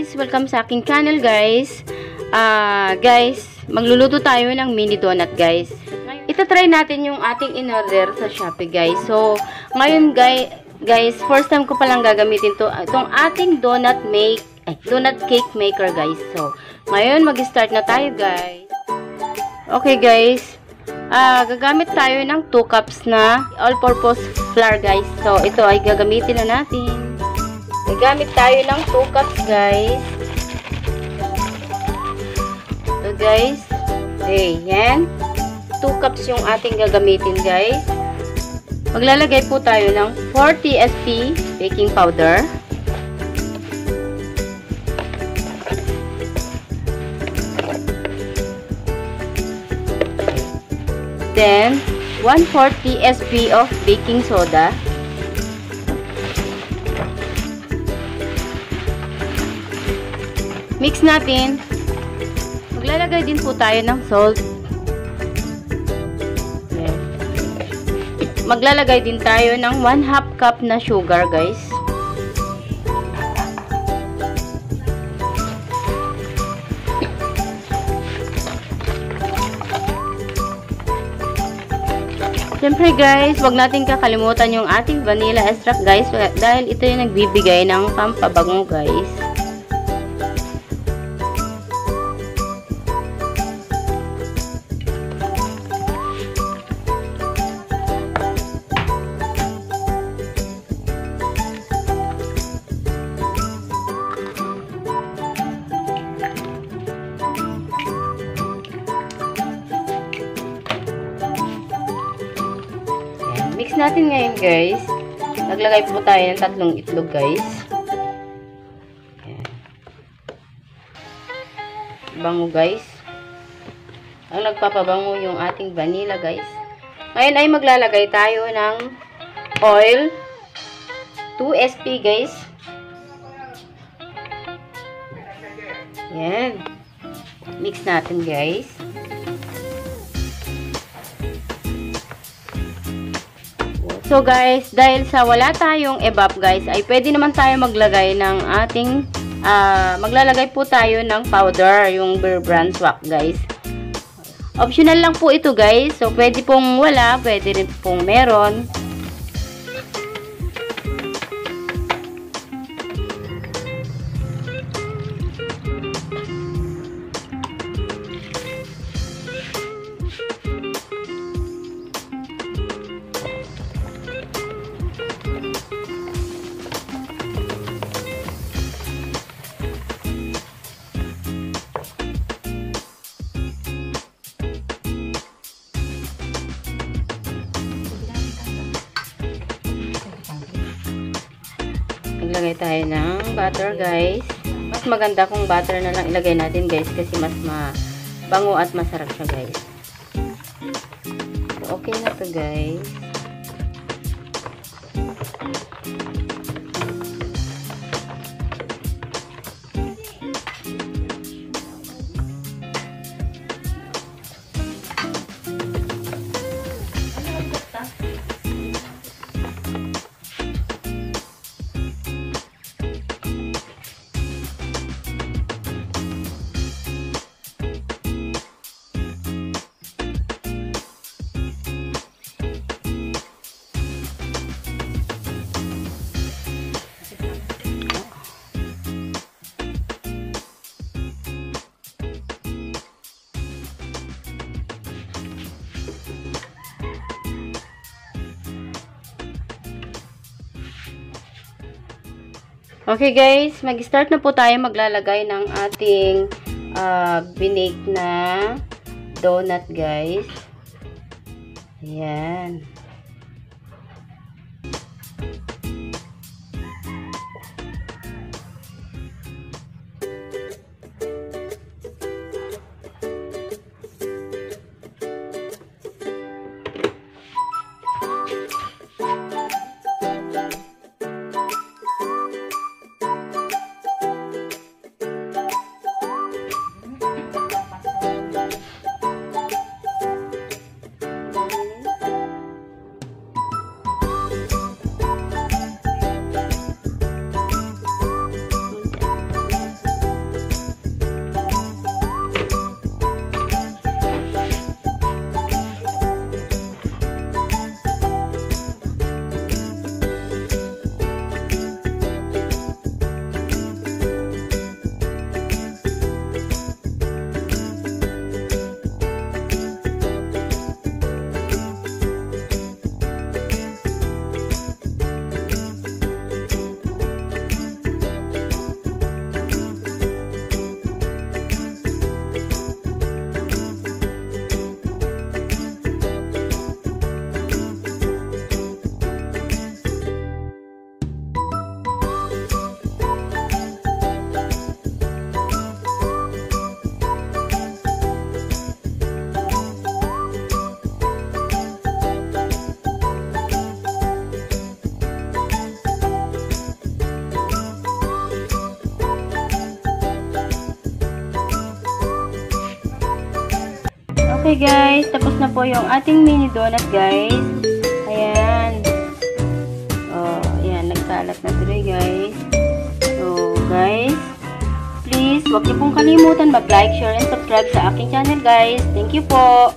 guys! Welcome sa aking channel guys. Guys, magluluto tayo ng mini donut guys. Itatry natin yung ating in-order sa Shopee guys. So, ngayon guys, first time ko palang gagamitin itong ating donut cake maker guys. So, ngayon mag-start na tayo guys. Okay guys, gagamit tayo ng 2 cups na all-purpose flour guys. So, ito ay gagamitin na natin. Gagamit tayo ng 2 cups guys. So guys, yan. 2 cups yung ating gagamitin guys. Maglalagay po tayo ng 40 SP baking powder. Then 140 SP of baking soda. Mix natin. Maglalagay din po tayo ng salt. Yan. Maglalagay din tayo ng 1/2 cup na sugar, guys. Siyempre, guys, wag natin kakalimutan yung ating vanilla extract, guys, dahil ito yung nagbibigay ng pampabango, guys. Mix natin ngayon guys. Naglagay po tayo ng 3 itlog guys. Ayan. Bango guys. Ang nagpapabango yung ating vanilla guys. Ngayon ay maglalagay tayo ng oil. 2 SP guys. Ayan. Mix natin guys. So guys, dahil sa wala tayong evap guys, ay pwede naman tayo maglagay ng ating, maglalagay po tayo ng powder, yung Bear Brand Swak guys. Optional lang po ito guys, so pwede pong wala, pwede rin pong meron. Naglagay tayo ng butter guys. Mas maganda kung butter na lang ilagay natin guys kasi mas mabango at masarap siya guys. So, okay na to guys. Okay guys, mag-start na po tayo maglalagay ng ating binake na donut guys. Ayan. Okay guys, tapos na po yung ating mini donut guys. Ayan. Oh, ayan, nagkalat na tuloy guys. So guys, please, huwag niyo pong kalimutan mag-like, share, and subscribe sa aking channel guys. Thank you po.